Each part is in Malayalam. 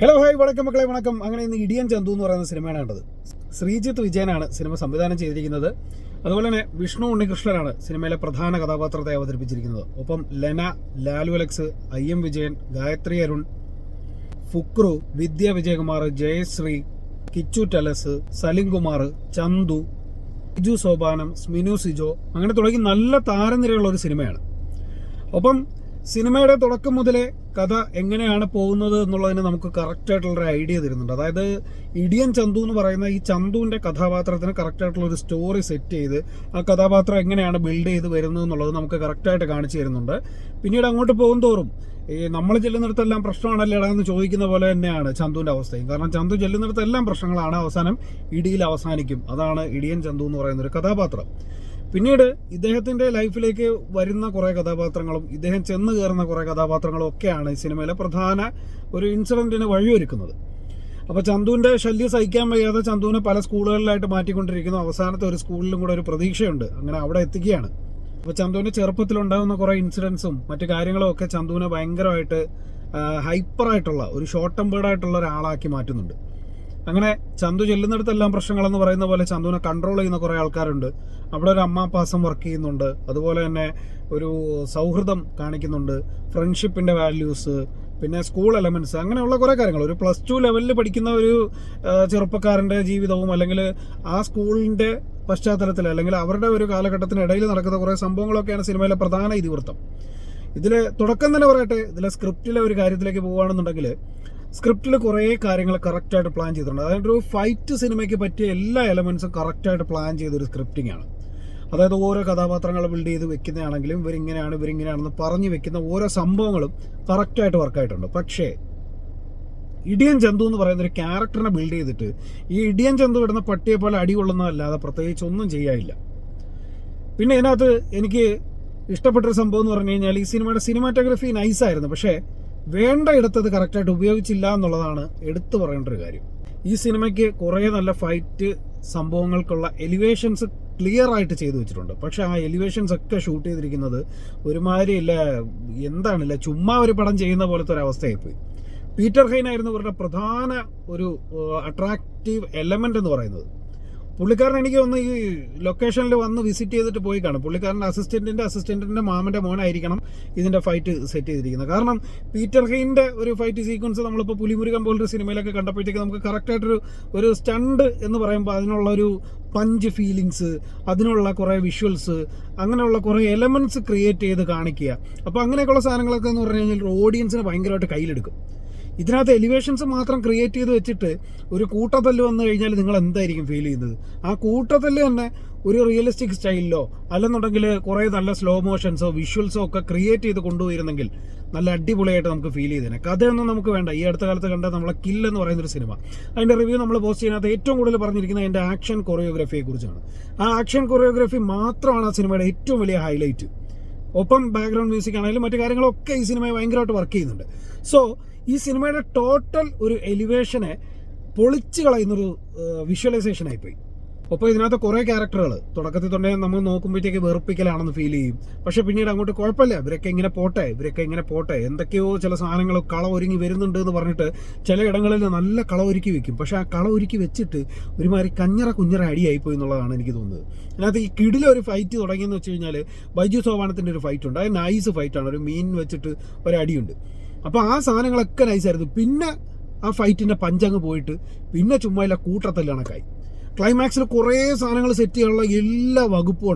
ഹലോ ഹായ് വണക്കം മക്കളെ വണക്കം. അങ്ങനെ ഇന്ന് ഇടിയൻ ചന്തു എന്ന് പറയുന്ന സിനിമയാണ് കണ്ടത്. ശ്രീജിത്ത് വിജയനാണ് സിനിമ സംവിധാനം ചെയ്തിരിക്കുന്നത്. അതുപോലെ തന്നെ വിഷ്ണു ഉണ്ണികൃഷ്ണനാണ് സിനിമയിലെ പ്രധാന കഥാപാത്രത്തെ അവതരിപ്പിച്ചിരിക്കുന്നത്. ഒപ്പം ലെന, ലാലു അലക്സ്, IM വിജയൻ, ഗായത്രി അരുൺ, ഫുക്രു, വിദ്യ വിജയകുമാർ, ജയശ്രീ, കിച്ചു ടലസ്, സലിം കുമാർ, ചന്തു, ബിജു സോപാനം, സ്മിനു സിജോ, അങ്ങനെ തുടങ്ങി നല്ല താരനിരയുള്ള ഒരു സിനിമയാണ്. ഒപ്പം സിനിമയുടെ തുടക്കം മുതലേ കഥ എങ്ങനെയാണ് പോകുന്നത് എന്നുള്ളതിന് നമുക്ക് കറക്റ്റായിട്ടുള്ളൊരു ഐഡിയ തരുന്നുണ്ട്. അതായത് ഇടിയൻ ചന്തു എന്ന് പറയുന്ന ഈ ചന്തുവിൻ്റെ കഥാപാത്രത്തിന് കറക്റ്റായിട്ടുള്ളൊരു സ്റ്റോറി സെറ്റ് ചെയ്ത് ആ കഥാപാത്രം എങ്ങനെയാണ് ബിൽഡ് ചെയ്ത് വരുന്നത് എന്നുള്ളത് നമുക്ക് കറക്റ്റായിട്ട് കാണിച്ചു തരുന്നുണ്ട്. പിന്നീട് അങ്ങോട്ട് പോകും തോറും ഈ നമ്മൾ ചെല്ലുന്നിടത്തെല്ലാം പ്രശ്നമാണല്ലേടാ എന്ന് ചോദിക്കുന്ന പോലെ തന്നെയാണ് ചന്തുവിൻ്റെ അവസ്ഥയും. കാരണം ചന്തു ചെല്ലുന്നിടത്തെല്ലാം പ്രശ്നങ്ങളാണ്, അവസാനം ഇടിയിൽ അവസാനിക്കും. അതാണ് ഇടിയൻ ചന്തു എന്ന് പറയുന്നൊരു കഥാപാത്രം. പിന്നീട് ഇദ്ദേഹത്തിൻ്റെ ലൈഫിലേക്ക് വരുന്ന കുറേ കഥാപാത്രങ്ങളും ഇദ്ദേഹം ചെന്ന് കയറുന്ന കുറേ കഥാപാത്രങ്ങളും ഒക്കെയാണ് ഈ സിനിമയിലെ പ്രധാന ഒരു ഇൻസിഡൻറ്റിന് വഴിയൊരുക്കുന്നത്. അപ്പോൾ ചന്തുവിൻ്റെ ശല്യം സഹിക്കാൻ വയ്യാതെ ചന്തുവിനെ പല സ്കൂളുകളിലായിട്ട് മാറ്റിക്കൊണ്ടിരിക്കുന്നു. അവസാനത്തെ ഒരു സ്കൂളിലും കൂടെ ഒരു പ്രതീക്ഷയുണ്ട്, അങ്ങനെ അവിടെ എത്തിക്കുകയാണ്. അപ്പോൾ ചന്തുവിൻ്റെ ചെറുപ്പത്തിലുണ്ടാകുന്ന കുറേ ഇൻസിഡൻസും മറ്റു കാര്യങ്ങളും ഒക്കെ ചന്തുവിനെ ഭയങ്കരമായിട്ട് ഹൈപ്പറായിട്ടുള്ള ഒരു ഷോർട്ട് ടെമ്പേർഡായിട്ടുള്ള ഒരാളാക്കി മാറ്റുന്നുണ്ട്. അങ്ങനെ ചന്തു ചെല്ലുന്നിടത്തെല്ലാം പ്രശ്നങ്ങളെന്ന് പറയുന്ന പോലെ ചന്തുവിനെ കൺട്രോൾ ചെയ്യുന്ന കുറേ ആൾക്കാരുണ്ട്. അവിടെ ഒരു അമ്മാപ്പാസം വർക്ക് ചെയ്യുന്നുണ്ട്. അതുപോലെ തന്നെ ഒരു സൗഹൃദം കാണിക്കുന്നുണ്ട്, ഫ്രണ്ട്ഷിപ്പിൻ്റെ വാല്യൂസ്, പിന്നെ സ്കൂൾ എലമെൻറ്റ്സ്, അങ്ങനെയുള്ള കുറേ കാര്യങ്ങൾ. ഒരു +2 ലെവലിൽ പഠിക്കുന്ന ഒരു ചെറുപ്പക്കാരൻ്റെ ജീവിതവും അല്ലെങ്കിൽ ആ സ്കൂളിൻ്റെ പശ്ചാത്തലത്തിൽ അല്ലെങ്കിൽ അവരുടെ ഒരു കാലഘട്ടത്തിനിടയിൽ നടക്കുന്ന കുറേ സംഭവങ്ങളൊക്കെയാണ് സിനിമയിലെ പ്രധാന ഇതിവൃത്തം. ഇതിൽ തുടക്കം തന്നെ പറയട്ടെ, ഇതിലെ സ്ക്രിപ്റ്റിലെ ഒരു കാര്യത്തിലേക്ക് പോകുകയാണെന്നുണ്ടെങ്കിൽ സ്ക്രിപ്റ്റിൽ കുറേ കാര്യങ്ങൾ കറക്റ്റായിട്ട് പ്ലാൻ ചെയ്തിട്ടുണ്ട്. അതായത് ഒരു ഫൈറ്റ് സിനിമയ്ക്ക് പറ്റിയ എല്ലാ എലമെൻറ്റ്സും കറക്റ്റായിട്ട് പ്ലാൻ ചെയ്തൊരു സ്ക്രിപ്റ്റിംഗ് ആണ്. അതായത് ഓരോ കഥാപാത്രങ്ങളെ ബിൽഡ് ചെയ്ത് വെക്കുന്നതാണെങ്കിലും ഇവരിങ്ങനെയാണെന്ന് പറഞ്ഞു വെക്കുന്ന ഓരോ സംഭവങ്ങളും കറക്റ്റായിട്ട് വർക്കായിട്ടുണ്ട്. പക്ഷേ ഇടിയൻ ചന്തു എന്ന് പറയുന്ന ഒരു ക്യാരക്ടറിനെ ബിൽഡ് ചെയ്തിട്ട് ഈ ഇടിയൻ ചന്തു ഇടുന്ന പട്ടിയെ പോലെ അടികൊള്ളുന്നതല്ലാതെ പ്രത്യേകിച്ച് ഒന്നും ചെയ്യാനില്ല. പിന്നെ ഇതിനകത്ത് എനിക്ക് ഇഷ്ടപ്പെട്ടൊരു സംഭവം എന്ന് പറഞ്ഞു കഴിഞ്ഞാൽ ഈ സിനിമയുടെ സിനിമാറ്റോഗ്രഫി നൈസായിരുന്നു, പക്ഷേ വേണ്ട ഇടത്തത് കറക്റ്റായിട്ട് ഉപയോഗിച്ചില്ല എന്നുള്ളതാണ് എടുത്തു പറയേണ്ട ഒരു കാര്യം. ഈ സിനിമയ്ക്ക് കുറേ നല്ല ഫൈറ്റ് സംഭവങ്ങൾക്കുള്ള എലിവേഷൻസ് ക്ലിയർ ആയിട്ട് ചെയ്തു വെച്ചിട്ടുണ്ട്. പക്ഷെ ആ എലിവേഷൻസ് ഒക്കെ ഷൂട്ട് ചെയ്തിരിക്കുന്നത് ഒരുമാതിരി എന്താണില്ല ചുമ്മാ ഒരു പടം ചെയ്യുന്ന പോലത്തെ ഒരു അവസ്ഥയായിപ്പോയി. പീറ്റർ ഹെയ്ൻ ആയിരുന്നു ഇവരുടെ പ്രധാന ഒരു അട്രാക്റ്റീവ് എലമെന്റ് എന്ന് പറയുന്നത്. പുള്ളിക്കാരൻ എനിക്ക് തോന്നുന്നു ഈ ലൊക്കേഷനിൽ വന്ന് വിസിറ്റ് ചെയ്തിട്ട് പോയി കാണും. പുള്ളിക്കാരൻ്റെ അസിസ്റ്റന്റിന്റെ മാമൻ്റെ മോനായിരിക്കണം ഇതിൻ്റെ ഫൈറ്റ് സെറ്റ് ചെയ്തിരിക്കുന്നത്. കാരണം പീറ്റർ ഹെയ്ൻ്റെ ഒരു ഫൈറ്റ് സീക്വൻസ് നമ്മളിപ്പോൾ പുലിമുരുകൻ പോലൊരു സിനിമയിലൊക്കെ കണ്ടപ്പോഴത്തേക്ക് നമുക്ക് കറക്റ്റായിട്ടൊരു സ്റ്റണ്ട് എന്ന് പറയുമ്പോൾ അതിനുള്ള ഒരു പഞ്ച് ഫീലിങ്സ്, അതിനുള്ള കുറേ വിഷ്വൽസ്, അങ്ങനെയുള്ള കുറേ എലമെൻറ്റ്സ് ക്രിയേറ്റ് ചെയ്ത് കാണിക്കുക. അപ്പോൾ അങ്ങനെയൊക്കെയുള്ള സാധനങ്ങളൊക്കെ എന്ന് പറഞ്ഞു കഴിഞ്ഞാൽ ഓഡിയൻസിനെ ഭയങ്കരമായിട്ട് കയ്യിലെടുക്കും. ഇതിനകത്ത് എലിവേഷൻസ് മാത്രം ക്രിയേറ്റ് ചെയ്ത് വെച്ചിട്ട് ഒരു കൂട്ടത്തല്ല് വന്നു കഴിഞ്ഞാൽ നിങ്ങൾ എന്തായിരിക്കും ഫീൽ ചെയ്യുന്നത്? ആ കൂട്ടത്തല്ല് തന്നെ ഒരു റിയലിസ്റ്റിക് സ്റ്റൈലിലോ അല്ലെന്നുണ്ടെങ്കിൽ കുറേ നല്ല സ്ലോ മോഷൻസോ വിഷ്വൽസോ ഒക്കെ ക്രിയേറ്റ് ചെയ്ത് കൊണ്ടുപോയിരുന്നെങ്കിൽ നല്ല അടിപൊളിയായിട്ട് നമുക്ക് ഫീൽ ചെയ്തേനെ. കഥയൊന്നും നമുക്ക് വേണ്ട. ഈ അടുത്ത കാലത്ത് കണ്ട നമ്മളെ കിൽ എന്ന് പറയുന്നൊരു സിനിമ, അതിൻ്റെ റിവ്യൂ നമ്മൾ പോസ്റ്റ് ചെയ്യുന്നതിനകത്ത് ഏറ്റവും കൂടുതൽ പറഞ്ഞിരിക്കുന്നത് അതിൻ്റെ ആക്ഷൻ കൊറിയോഗ്രഫിയെ കുറിച്ചാണ്. ആ ആക്ഷൻ കൊറിയോഗ്രഫി മാത്രമാണ് ആ സിനിമയുടെ ഏറ്റവും വലിയ ഹൈലൈറ്റ്. ഒപ്പം ബാക്ക്ഗ്രൗണ്ട് മ്യൂസിക് ആണെങ്കിലും മറ്റു കാര്യങ്ങളൊക്കെ ഈ സിനിമയെ ഭയങ്കരമായിട്ട് വർക്ക് ചെയ്യുന്നുണ്ട്. സോ ഈ സിനിമയുടെ ടോട്ടൽ ഒരു എലിവേഷനെ പൊളിച്ച് കളയുന്നൊരു വിഷ്വലൈസേഷൻ ആയിപ്പോയി. അപ്പോൾ ഇതിനകത്ത് കുറേ ക്യാരക്ടറുകൾ തുടക്കത്തിൽ തന്നെ നമ്മൾ നോക്കുമ്പോഴത്തേക്ക് വെറുപ്പിക്കലാണെന്ന് ഫീൽ ചെയ്യും. പക്ഷേ പിന്നീട് അങ്ങോട്ട് കുഴപ്പമില്ല, ഇവരൊക്കെ ഇങ്ങനെ പോട്ടെ, എന്തൊക്കെയോ ചില സാധനങ്ങൾ കള ഒരുങ്ങി വരുന്നുണ്ട് എന്ന് പറഞ്ഞിട്ട് ചില ഇടങ്ങളിൽ നല്ല കള ഒരുക്കി വെക്കും. പക്ഷേ ആ കള ഒരുക്കി വെച്ചിട്ട് ഒരുമാതിരി കുഞ്ഞറ അടിയായിപ്പോയി എന്നുള്ളതാണ് എനിക്ക് തോന്നുന്നത്. അതിനകത്ത് ഈ കിടിലൊരു ഫൈറ്റ് തുടങ്ങിയെന്ന് വെച്ച് കഴിഞ്ഞാൽ ബൈജു സോപാനത്തിൻ്റെ ഒരു ഫൈറ്റ് ഉണ്ട്. അത് നൈസ് ഫൈറ്റാണ്, ഒരു മീൻ വെച്ചിട്ട് ഒരടിയുണ്ട്. അപ്പോൾ ആ സാധനങ്ങളൊക്കെ നൈസായിരുന്നു. പിന്നെ ആ ഫൈറ്റിൻ്റെ പഞ്ചങ്ങ് പോയിട്ട് പിന്നെ ചുമ്മാ ഇല്ല കൂട്ടത്തല്ല് കണക്കായി. ക്ലൈമാക്സിൽ കുറേ സാധനങ്ങൾ സെറ്റ് ചെയ്യാനുള്ള എല്ലാ വകുപ്പും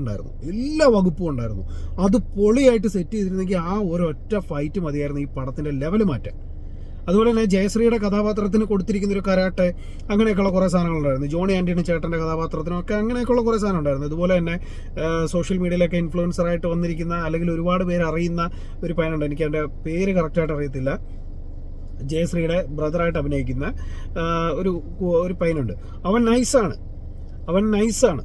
ഉണ്ടായിരുന്നു. അത് പൊളിയായിട്ട് സെറ്റ് ചെയ്തിരുന്നെങ്കിൽ ആ ഒരൊറ്റ ഫൈറ്റ് മതിയായിരുന്നു ഈ പടത്തിൻ്റെ ലെവൽ മാറ്റാൻ. അതുപോലെ തന്നെ ജയശ്രീയുടെ കഥാപാത്രത്തിന് കൊടുത്തിരിക്കുന്ന ഒരു കരാട്ടെ, അങ്ങനെയൊക്കെയുള്ള കുറേ സാധനങ്ങളുണ്ടായിരുന്നു. ജോണി ആൻ്റണി ചേട്ടൻ്റെ കഥാപാത്രത്തിനൊക്കെ അങ്ങനെയൊക്കെയുള്ള കുറേ സാധനം ഉണ്ടായിരുന്നു. അതുപോലെ തന്നെ സോഷ്യൽ മീഡിയയിലൊക്കെ ഇൻഫ്ലുവൻസറായിട്ട് വന്നിരിക്കുന്ന അല്ലെങ്കിൽ ഒരുപാട് പേര് അറിയുന്ന ഒരു പയ്യനുണ്ട്, എനിക്ക് അതിൻ്റെ പേര് കറക്റ്റായിട്ട് അറിയത്തില്ല, ജയശ്രീയുടെ ബ്രദറായിട്ട് അഭിനയിക്കുന്ന ഒരു പയ്യനുണ്ട്. അവൻ നൈസാണ്.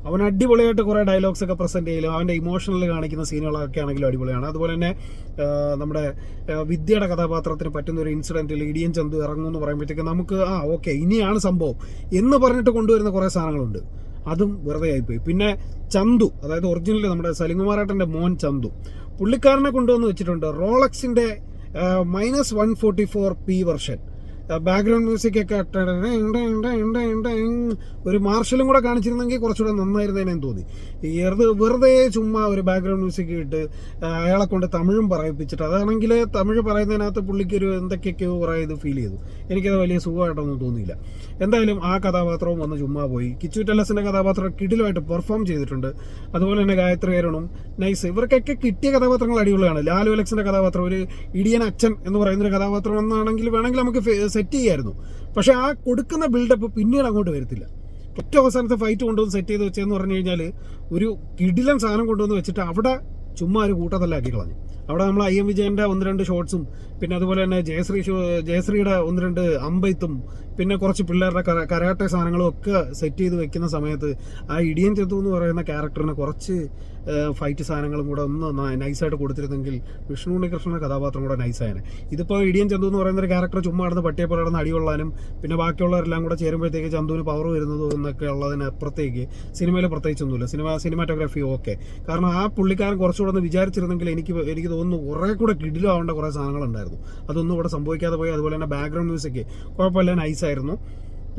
അവൻ അടിപൊളിയായിട്ട് കുറേ ഡയലോഗ്സ് ഒക്കെ പ്രസൻറ്റ് ചെയ്യലും അവൻ്റെ ഇമോഷണൽ കാണിക്കുന്ന സീനുകളൊക്കെ ആണെങ്കിലും അടിപൊളിയാണ്. അതുപോലെ തന്നെ നമ്മുടെ വിദ്യയുടെ കഥാപാത്രത്തിന് പറ്റുന്ന ഒരു ഇൻസിഡൻറ്റിൽ ഇടിയൻ ചന്തു ഇറങ്ങുമെന്ന് പറയുമ്പോഴത്തേക്ക് നമുക്ക് ഓക്കെ ഇനിയാണ് സംഭവം എന്ന് പറഞ്ഞിട്ട് കൊണ്ടുവരുന്ന കുറേ സാധനങ്ങളുണ്ട്. അതും വെറുതെ ആയിപ്പോയി. പിന്നെ ചന്തു, അതായത് ഒറിജിനൽ നമ്മുടെ സലിം കുമാറേട്ടൻ്റെ മോൻ ചന്തു, പുള്ളിക്കാരനെ കൊണ്ടുവന്ന് വെച്ചിട്ടുണ്ട് റോളക്സിൻ്റെ -144P വെർഷൻ. ബാക്ക്ഗ്രൗണ്ട് മ്യൂസിക് ഒക്കെ ഒരു മാർഷലും കൂടെ കാണിച്ചിരുന്നെങ്കിൽ കുറച്ചുകൂടെ നന്നായിരുന്നേനെന്ന് തോന്നി. വെറുതെ ചുമ്മാ ഒരു ബാക്ക്ഗ്രൗണ്ട് മ്യൂസിക് ഇട്ട് അയാളെ കൊണ്ട് തമിഴും പറയിപ്പിച്ചിട്ട്, അതാണെങ്കിൽ തമിഴ് പറയുന്നതിനകത്ത് പുള്ളിക്ക് ഒരു എന്തൊക്കെയൊക്കെയോ കുറേ ഇത് ഫീൽ ചെയ്തു. എനിക്കത് വലിയ സുഖമായിട്ടൊന്നും തോന്നിയില്ല. എന്തായാലും ആ കഥാപാത്രവും വന്ന് ചുമ്മാ പോയി. കിച്ചു ടെല്ലസിൻ്റെ കഥാപാത്രം കിടിലുമായിട്ട് പെർഫോം ചെയ്തിട്ടുണ്ട്. അതുപോലെ തന്നെ ഗായത്രി അരുണും നൈസ്. ഇവർക്കൊക്കെ കിട്ടിയ കഥാപാത്രങ്ങൾ അടിപൊളിയാണ്. ലാലു അലക്സിൻ്റെ കഥാപാത്രം ഒരു ഇടിയൻ അച്ഛൻ എന്ന് പറയുന്നൊരു കഥാപാത്രം എന്നാണെങ്കിൽ വേണമെങ്കിൽ നമുക്ക് സെറ്റ് ചെയ്യായിരുന്നു. പക്ഷെ ആ കൊടുക്കുന്ന ബിൽഡപ്പ് പിന്നീട് അങ്ങോട്ട് വരത്തില്ല. ഏറ്റവും അവസാനത്തെ ഫൈറ്റ് കൊണ്ടുവന്ന് സെറ്റ് ചെയ്ത് വെച്ചതെന്ന് പറഞ്ഞു കഴിഞ്ഞാൽ ഒരു കിടിലൻ സാധനം കൊണ്ടുവന്ന് വെച്ചിട്ട് അവിടെ ചുമ്മാ ഒരു കൂട്ടത്തല്ലാക്കി കളഞ്ഞു. അവിടെ നമ്മൾ IM വിജയൻ്റെ 1-2 ഷോട്ട്സും പിന്നെ അതുപോലെ തന്നെ ജയശ്രീയുടെ 1-2 അമ്പെയ്ത്തും പിന്നെ കുറച്ച് പിള്ളേരുടെ കരാട്ടെ സാധനങ്ങളും ഒക്കെ സെറ്റ് ചെയ്ത് വെക്കുന്ന സമയത്ത് ആ ഇടിയൻ ചന്തു എന്ന് പറയുന്ന ക്യാരക്ടറിന് കുറച്ച് ഫൈറ്റ് സാധനങ്ങളും കൂടെ ഒന്ന് നൈസായിട്ട് കൊടുത്തിരുന്നെങ്കിൽ വിഷ്ണു ഉണ്ണികൃഷ്ണൻ്റെ കഥാപാത്രം കൂടെ നൈസായാണ്. ഇതിപ്പോൾ ഇടിയൻ ചന്തു എന്ന് പറയുന്ന ഒരു ക്യാരക്ടർ ചുമ്മാ നടന്ന് പട്ടിയെ പോലെ നടന്ന് അടികൊള്ളാനും പിന്നെ ബാക്കിയുള്ളവരെല്ലാം കൂടെ ചേരുമ്പോഴത്തേക്ക് ചന്തുവിന് പവർ വരുന്നതും എന്നൊക്കെ ഉള്ളതിനപ്പുറത്തേക്ക് സിനിമയിൽ പ്രത്യേകിച്ചൊന്നുമില്ല. Cinematography okay. കാരണം ആ പുള്ളിക്കാരൻ കുറച്ചുകൂടെ ഒന്ന് വിചാരിച്ചിരുന്നെങ്കിൽ എനിക്ക് തോന്നുന്നു കുറേ കൂടെ കിടിലാവേണ്ട കുറേ സാധനങ്ങളുണ്ടായിരുന്നു. അതൊന്നും ഇവിടെ സംഭവിക്കാതെ പോയി. അതുപോലെ തന്നെ ബാക്ക്ഗ്രൗണ്ട് മ്യൂസിക് കുഴപ്പമില്ല, നൈസായിരുന്നു.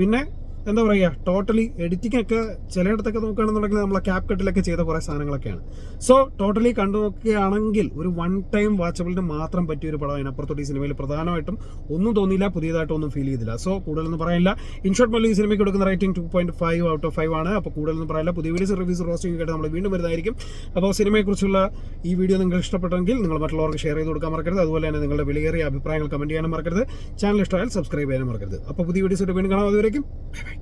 പിന്നെ എന്താ പറയുക, ടോട്ടലി എഡിറ്റിംഗ് ഒക്കെ ചിലയിടത്തൊക്കെ നോക്കുകയാണെന്നുണ്ടെങ്കിൽ നമ്മളെ ക്യാപ് കട്ടിലൊക്കെ ചെയ്ത കുറേ സാധനങ്ങളൊക്കെയാണ്. സോ ടോട്ടലി കണ്ടു നോക്കുകയാണെങ്കിൽ ഒരു 1 ടൈം വാച്ചബിളിന് മാത്രം പറ്റിയ ഒരു പടം. അതിനപ്പുറത്തോട്ട് ഈ സിനിമയിൽ പ്രധാനമായിട്ടും ഒന്നും തോന്നിയില്ല, പുതിയതായിട്ടൊന്നും ഫീൽ ചെയ്തില്ല. സോ കൂടുതലൊന്നും പറയാനില്ല. ഇൻഷോർട്ട് മല്ലി ഈ സിനിമയ്ക്ക് കൊടുക്കുന്ന റേറ്റിംഗ് 2.5 ഔട്ട് ഓഫ് 5 ആണ്. അപ്പോൾ കൂടുതലൊന്നും പറയാനില്ല. പുതിയ വീഡിയോസ് റിവ്യൂസ് റോസ്റ്റിംഗ് ആയിട്ട് നമ്മൾ വീണ്ടും വരുന്നതായിരിക്കും. അപ്പോൾ സിനിമയെക്കുറിച്ചുള്ള ഈ വീഡിയോ നിങ്ങൾക്ക് ഇഷ്ടപ്പെട്ടെങ്കിൽ നിങ്ങൾ മറ്റുള്ളവർക്ക് ഷെയർ ചെയ്ത് കൊടുക്കാൻ മറക്കരുത്. അതുപോലെ തന്നെ നിങ്ങളുടെ വിലയേറിയ അഭിപ്രായങ്ങൾ കമൻറ്റ് ചെയ്യാനും മറക്കരുത്. ചാനൽ ഇഷ്ടമായാൽ സബ്സ്ക്രൈബ് ചെയ്യാനും മറക്കരുത്. അപ്പോൾ പുതിയ വീഡിയോസ് വീണ്ടും കാണാം. അതുവരേക്കും ബൈ ബൈ.